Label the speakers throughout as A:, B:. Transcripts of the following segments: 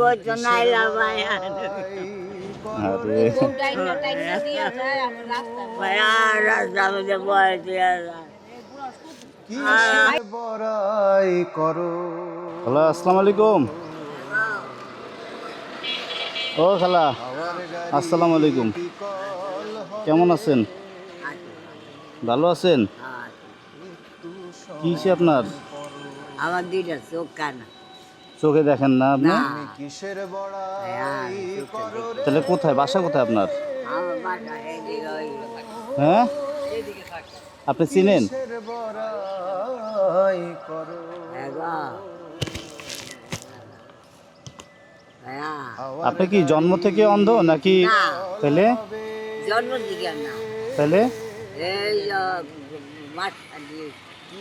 A: করছো নাইলা ভাইয়া
B: আরে
A: ভাইয়া রাস্তা মধ্যে বয়ে দিয়ে
C: বড়াই করো।
B: হ্যালো, আসসালামু আলাইকুম। ও খালা, আসসালামু আলাইকুম। কেমন আছেন? ভালো আছেন? কি হয়েছে আপনার?
A: আমার দুইটা চোখ কানা
B: চোখে দেখেন না আপনি?
A: না
C: কিসের
A: ভাইয়া,
C: বড়াই
A: চোখটা
C: করো রে?
B: তাহলে কোথায়, বাসা কোথায় আপনার?
A: আমার বাসা এইদিকে ওই
B: হ্যাঁ, আপনি চিনেন?
C: কিসের বড়াই করো?
A: এগো ভাইয়া
B: আপনি কি জন্ম থেকে অন্ধ নাকি?
A: না
B: তাহলে
A: জন্ম দিকে না
B: তাহলে
A: এই মাছটা দিয়ে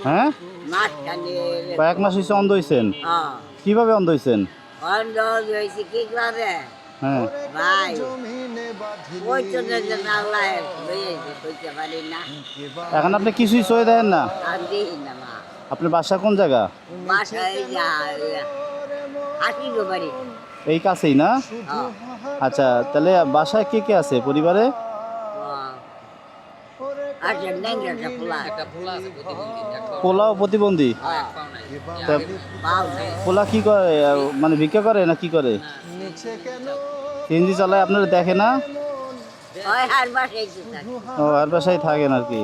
B: হ্যাঁ,
A: মাছটা দিয়ে
B: কয়েক মাস হয়েছে অন্ধ হয়েছেন? কিভাবে অন্ধ হয়েছেন?
A: অন্ধ হয়েছে কি করে
B: হ্যাঁ,
A: ভাই
C: জমিনে বাঁধিলি
A: ওই জন্য যে আল্লাহ হয়েছে কইতে পারি না
B: এখন আপনি কিছুই সয়ে দেন না?
A: আর দিই না মা
B: আপনার বাসা কোন জায়গা?
A: বাসা এই যা আসি গো বাড়ি
B: এই কাছেই না? আচ্ছা, তাহলে বাসায় কে কে আছে পরিবারে?
A: আচ্ছা ন্যাংরাটা পোলা
B: পোলাও প্রতিবন্ধী? তা
A: পাও নাই
B: পোলা কি করে, মানে ভিক্ষা করে না কি করে?
C: নিচে কেন
B: সিএনজি চালায়, আপনারা দেখে না?
A: ওই হার বাসায় থাকে
B: ও, আর বাসায় থাকেন আর কি।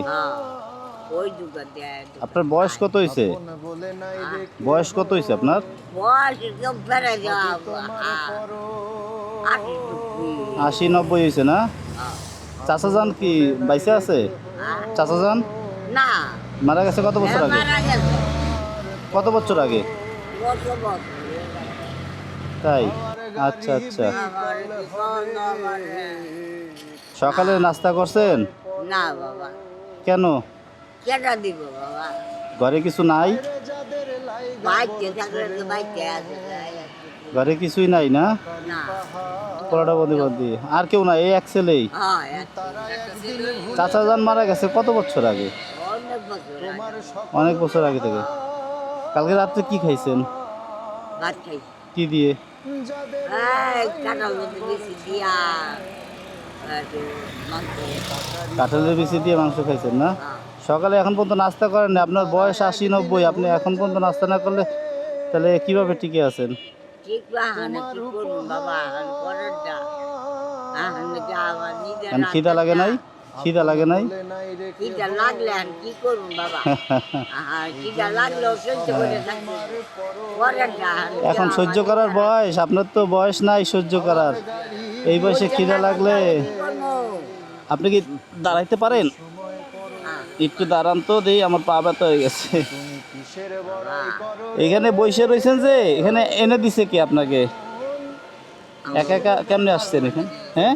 A: ওই দোকান দেয়
B: আপনার বয়স কত হয়েছে?
C: বলে নাই রে
B: বয়স কত হয়েছে আপনার?
A: বয়স একদম বেড়ে যাওয়া আসি
B: 80-90 হয়েছে না? চাচা যান কি বাইসে আছে? চাচা যান
A: না
B: মারা গেছে কত বছর আগে?
A: মারা গেছে
B: কত বছর আগে?
A: কত বছর
B: তাই? আচ্ছা আচ্ছা।
A: আমার কি বন্ধ করে?
B: সকালে নাস্তা করছেন?
A: না বাবা
B: কেন?
A: কেটা দিব বাবা
B: ঘরে কিছু নাই?
A: বাইকে থাকলে তো বাইকে আছে
B: ঘরে কিছুই নাই না?
A: না
B: পোলাটা প্রতিবন্ধী, আর কেউ নাই, এই এক ছেলেই?
A: হ্যাঁ
B: চাচা যান মারা গেছে কত বছর আগে?
A: অনেক বছর আগে।
B: অনেক বছর আগে থেকে। কালকে রাত্রে কি খাইছেন?
A: ভাত খাইছি
B: কি দিয়ে?
A: এই কাঁঠাল মধ্যে বেশি দিয়া একটু মাংস
B: কাঁঠালের বিচি দিয়ে মাংস খাইছেন না? সকালে এখন পর্যন্ত নাস্তা করেন না? আপনার বয়স 80-90, আপনি এখন পর্যন্ত নাস্তা না করলে তাহলে কিভাবে টিকে আছেন?
A: ঠিক বাহানে কি করবো বাবা হান করার যা আহানে যা আবার নিজে
B: এখন খিদা লাগে নাই? খিদা লাগে নাই?
A: খিদা লাগলে আর কি করবো বাবা খিদা লাগলেও সহ্য করে থাকবো করার যা
B: এখন সহ্য করার বয়স? আপনার তো বয়স নাই সহ্য করার। এই বয়সে খিদা লাগলে আপনি কি দাঁড়াইতে পারেন? একটু দাঁড়ান তো, দেই, আমার পা ব্যথা হয়ে গেছে। এখানে বসে রয়েছেন যে, এখানে এনে দিছে কি আপনাকে? একা একা কেমনে আসছেন এখানে? হ্যাঁ,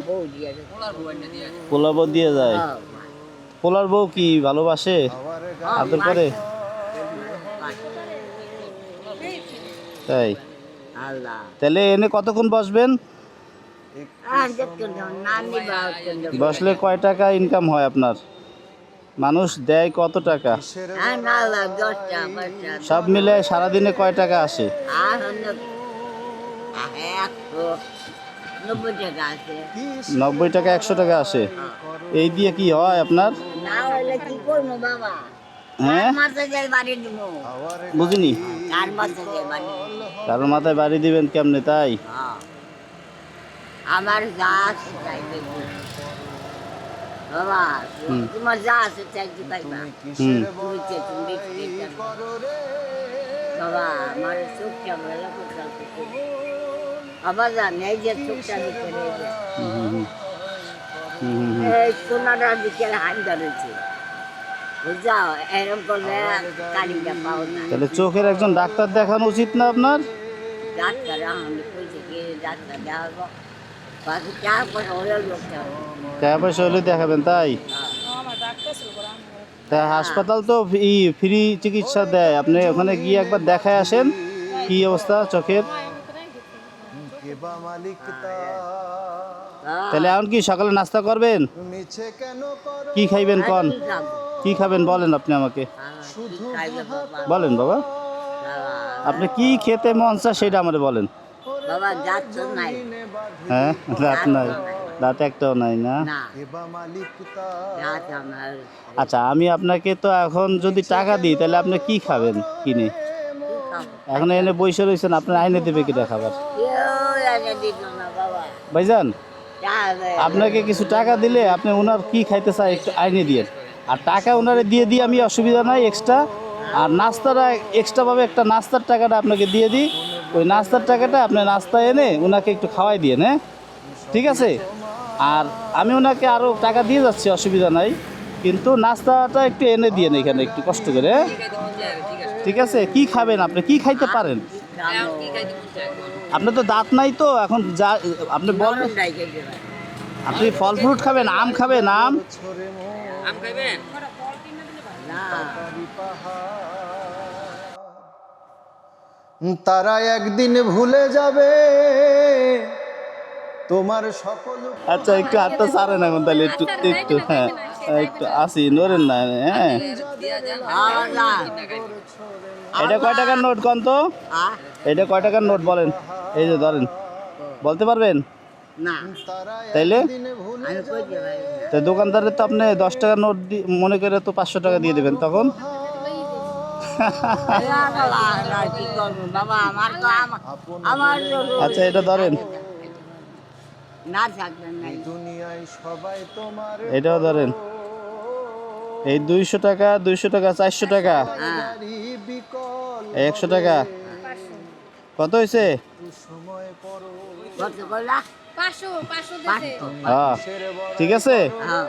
B: পোলার বউ দিয়ে যায়। পোলার বউ কি ভালোবাসে, আদর করে? তাই?
A: আল্লাহ
B: তাহলে এনে কতক্ষণ বসবেন? বসলে কয় টাকা ইনকাম হয় আপনার? মানুষ দেয় কত টাকা? সব মিলে সারাদিনে কয় টাকা আসে? 90 টাকা, 100 টাকা আসে। এই দিয়ে কি হয় আপনার? হ্যাঁ, বুঝিনি। কারোর মাথায় বাড়ি দিবেন কেমনে? তাই?
A: আমার যা আছে তাই দেবো বাবা তোমার যা আছে চাইতে পাইবা তুমি তুমি বাবা আমার চোখটা ভালো করতে বাবা জান এই যে চোখটা দিতে এই সোনাটার দিকে হাত ধরেছে বুঝাও এরকম করলে কালিটা পাও না।
B: তাহলে চোখের একজন ডাক্তার দেখানো উচিত না আপনার?
A: ডাক্তার আমি কইছে কি ডাক্তার দেখাবো বাকি টাকা পয়সা হলে লোকটা
B: টাকা পয়সা হলে দেখাবেন? তাই? তা হাসপাতাল তো ফ্রি চিকিৎসা দেয়, আপনি ওখানে গিয়ে একবার দেখায় আসেন কি অবস্থা চোখের। তাহলে এখন কি সকালে নাস্তা করবেন? কি খাইবেন কোন? কি খাবেন বলেন আপনি আমাকে, বলেন বাবা। আপনি কি খেতে মন চায় সেটা আমাদের বলেন।
A: বাবা দাঁত তো নাই।
B: হ্যাঁ দাঁত নাই, দাঁত একটাও নাই না?
A: না
C: এবা মালিক তার
A: দাঁত আমার
B: আচ্ছা আমি আপনাকে তো এখন যদি টাকা দিই তাহলে আপনি কি খাবেন কিনে?
A: কি খাবো?
B: এখন এনে বসে রয়েছেন, আপনার আইনে দেবে কিটা খাবার?
A: কেউ এনে দিত না বাবা।
B: ভাইজান
A: যাবে।
B: আপনাকে কিছু টাকা দিলে আপনি ওনার কি খাইতে চায় একটু আইনে দিয়ে, আর টাকা ওনারে দিয়ে দিই আমি, অসুবিধা নাই এক্সট্রা। আর নাস্তাটা এক্সট্রাভাবে একটা নাস্তার টাকাটা আপনাকে দিয়ে দিই, ওই নাস্তার টাকাটা আপনি নাস্তা এনে ওনাকে একটু খাওয়াই দিয়ে, হ্যাঁ ঠিক আছে? আর আমি ওনাকে আরও টাকা দিয়ে যাচ্ছি, অসুবিধা নাই, কিন্তু নাস্তাটা একটু এনে দিয়ে এখানে একটু কষ্ট করে, হ্যাঁ? ঠিক আছে। কি খাবেন আপনি, কি খাইতে পারেন?
A: খাবো।
B: আপনার তো দাঁত নাই তো, এখন যা আপনি বলেন।
A: নরম নাই খেতে পারে।
B: আপনি ফল ফ্রুট খাবেন, আম খাবেন, আম?
C: ছড়ে
D: আম খাইবেন?
A: না
C: তারা একদিন ভুলে যাবে তোমার সকল
B: আচ্ছা একটু হাতটা ছাড়েন এখন তাহলে, একটু একটু, হ্যাঁ একটু আসি, নড়েন না, হ্যাঁ।
A: আমার না।
B: এটা কয় টাকার নোট কোন তো?
A: আ?
B: এটা কয় টাকার নোট বলেন, এই যে ধরেন, বলতে পারবেন?
A: না
C: তারা
B: তাইলে
C: একদিন ভুলে
A: আমি কইতে পারি না।
B: তো দোকানদারের তো আপনি 10 টাকার নোট মনে করে তো 500 টাকা দিয়ে দেবেন তখন।
A: বাবা, আর কি করবো বাবা, আমার তো আমার
B: আচ্ছা এটা ধরেন,
A: না থাকবেন নাই।
C: দুনিয়ায় সবাই তোমার
B: এটাও ধরেন, এই 200 টাকা, 200 টাকা, 400 টাকা,
A: হ্যাঁ
C: বিকল
B: এই 100 টাকা, কত হয়েছে?
C: সময় পর
A: কত করলা?
E: 500
B: হ্যাঁ ঠিক আছে।
A: হ্যাঁ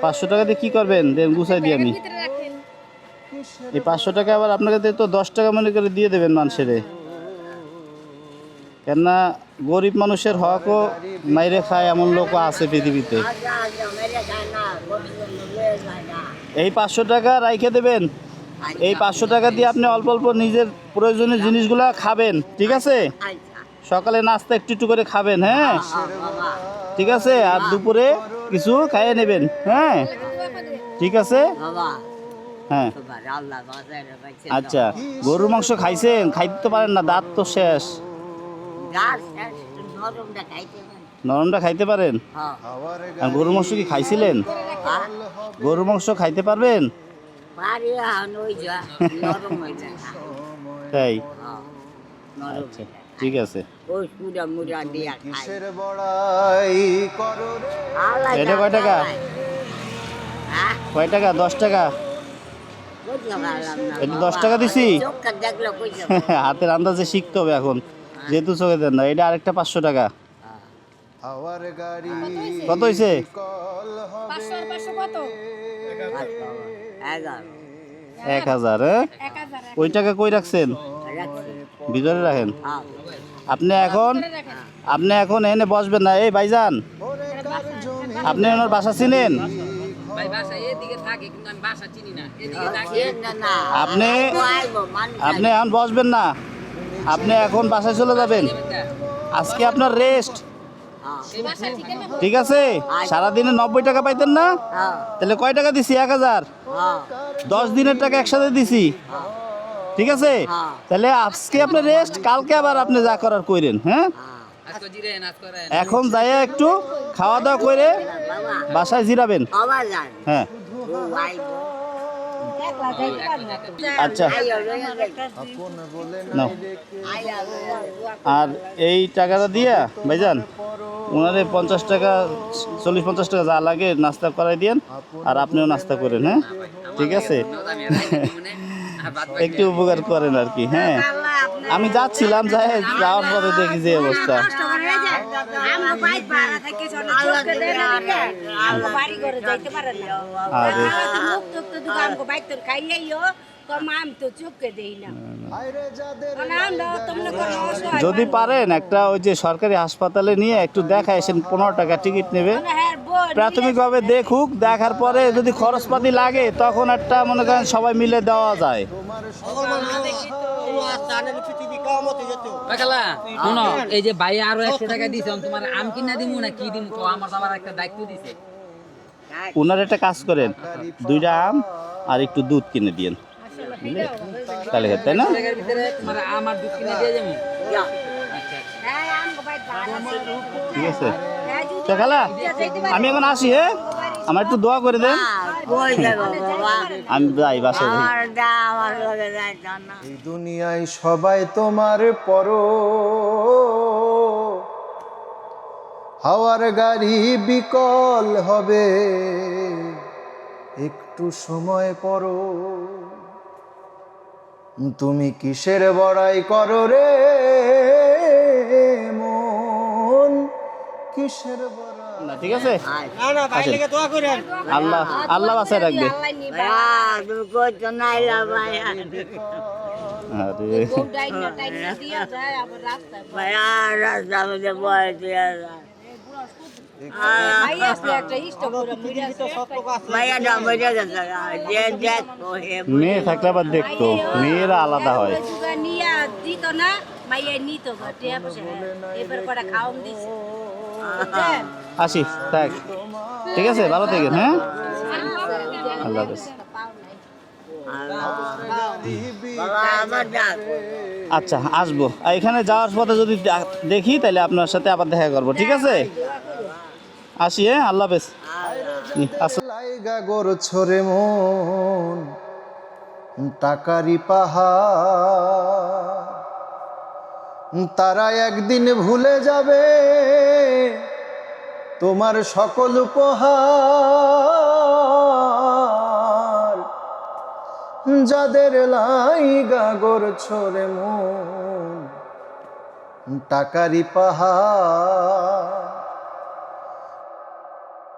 B: 500 টাকা দিয়ে কি করবেন দেন, গুছাই দিই আমি।
E: ভিতরে রাখেন।
B: এই 500 টাকা আবার আপনাকে তো 10 টাকা মনে করে দিয়ে দেবেন মানুষের, কেননা গরিব মানুষের হকও মাইরে খায় এমন লোকও আছে পৃথিবীতে।
A: আচ্ছা আচ্ছা মেরে যায় না, গরিবের লোকে যায় না।
B: এই 500 টাকা রাইখে দেবেন, এই 500 টাকা দিয়ে আপনি অল্প অল্প নিজের প্রয়োজনীয় জিনিসগুলো খাবেন, ঠিক আছে?
A: আচ্ছা
B: সকালে নাস্তা একটু একটু করে খাবেন, হ্যাঁ
A: বাবা
B: ঠিক আছে। আর দুপুরে কিছু খাইয়ে নেবেন, হ্যাঁ ঠিক আছে,
A: বাবা
B: হ্যাঁ
A: তোমার আল্লাহ বাজায় রেখেছে।
B: আচ্ছা। গরুর মাংস খাইছেন? খাইতে তো পারেন না, দাঁত তো শেষ।
A: গাছ শেষ, নরমটা খাইতে পারে।
B: নরমটা খাইতে পারেন?
A: হ্যাঁ
C: হাওয়ার
B: আর গরুর মাংস কি খাইছিলেন?
A: হ্যাঁ,
B: গরুর মাংস খাইতে পারবেন?
A: পারি এখন ওই যা নরম হয়ে যায় না।
B: তাই?
A: হ্যাঁ, নরম
B: আচ্ছা
A: হয়ে যায়।
B: ঠিক আছে।
A: ওই সুরা মুরা দিয়া খাই।
C: কিসের বড়াই করো রে
A: আল্লাহ
B: এটা কয় টাকা?
A: জানে। হ্যাঁ
B: কয় টাকা? 10 টাকা?
A: বুঝতে পারলাম না
B: এটা
A: বাবা।
B: 10 টাকা দিছি?
A: চোখটা দেখলো কইছে
B: হাতের আন্দাজে শিখতে হবে এখন, যেহেতু চোখে দেন না। এটা আরেকটা 500 টাকা।
C: হাওয়ার গাড়ি
B: কত হয়েছে?
C: কল হবে
E: 500 আর 500 কত?
B: 1000, হ্যাঁ?
E: 1000
B: ওই টাকা কই রাখছেন? ভিতরে রাখেন। আপনি এখন এনে বসবেন না। এই ভাইজান, আপনি ওনার বাসা চিনেন?
D: ভাই বাসা এদিকে থাকে, কিন্তু আমি বাসা চিনি না। এদিকে থাকে।
B: আপনি এখন বসবেন না, আপনি এখন বাসায় চলে যাবেন। আজকে আপনার রেস্ট, ঠিক আছে? সারাদিনে 90 টাকা পাইতেন না? তাহলে কয় টাকা দিছি? 1000। 10 দিনের টাকা একসাথে দিছি, ঠিক আছে? তাহলে আজকে আপনি রেস্ট, কালকে আবার আপনি যা করার কইরেন, হ্যাঁ?
D: আজকে জিরেন, আজ করেন।
B: এখন যাইয়া একটু খাওয়া দাওয়া করে বাসায় জিরাবেন, হ্যাঁ আচ্ছা নাও। আর এই টাকাটা দিয়া ভাইজান ওনারে 50 টাকা, 40-50 টাকা যা লাগে নাস্তা করাই দিয়েন, আর আপনিও নাস্তা করেন, হ্যাঁ ঠিক আছে? একটু উপকার করেন আর কি, হ্যাঁ। আমি যাচ্ছিলাম, যাওয়ার পরে দেখি যে অবস্থা। যদি পারেন একটা ওই যে সরকারি হাসপাতালে নিয়ে একটু দেখায় এসেন, 15 টাকা টিকিট নেবে, প্রাথমিকভাবে দেখুক, দেখার পরে যদি খরচপাতি লাগে তখন একটা মনে করেন সবাই মিলে দেওয়া যায়।
D: কাকালা, শোনো, এই যে ভাই আরো 100 টাকা দিছে, আমি তোমার আম কিনা দিমু না কি দিমু? তো আমার সবার একটা দায়িত্ব দিছে।
B: ওনার একটা কাজ করেন, 2টা আম আর একটু দুধ কিনে দিয়েন, তাহলে তাই না?
D: টাকার ভিতরে তোমার আম আর দুধ কিনে দিয়ে যাবো। আচ্ছা, আচ্ছা।
B: ঠিক আছে তা খালা আমি এখন আসি হ্যাঁ আমার একটু দোয়া করে দেন
A: কই যাবো বাবা
B: আমি যাই বাসায় যাই।
A: আমার দা আমার লগে যাইতো না
C: এই দুনিয়ায় সবাই তোমার পর হাওয়ার গাড়ি বিকল হবে একটু সময় পরো তুমি কিসের বড়াই করো রে মন কিসের বড়াই
B: না ঠিক আছে আসেন। আল্লাহ আল্লাহ বাসায় রাখবে
A: ভাইয়া তুমি কইতো নাইলা ভাইয়া
B: আরে
A: ভাইয়া রাস্তা মধ্যে বয়ে দিয়ে যায় ভাইয়াটা মরে গেছে যে দেখো হে
B: মেয়ে থাকলে আবার দেখতো মেয়েরা আলাদা হয়
E: দিত না মাইয়া নিত টিয়া পয়সা এবার করে খাওন দিছে
B: আসি থাক ঠিক আছে ভালো থাকেন হ্যাঁ আল্লাহ হাফেজ
A: বাবা আমার ডাক
B: আচ্ছা আসবো আর এখানে যাওয়ার পথে যদি দেখি তাহলে আপনার সাথে আবার দেখা করবো ঠিক আছে আসি হ্যাঁ আল্লাহ হাফেজ
C: লাইগা গোর ছরে মন টাকারি পাহাড় তারা একদিন ভুলে যাবে তোমার সকল উপহার যাদের লাইগা গোর ছরে মন টাকারি পাহাড়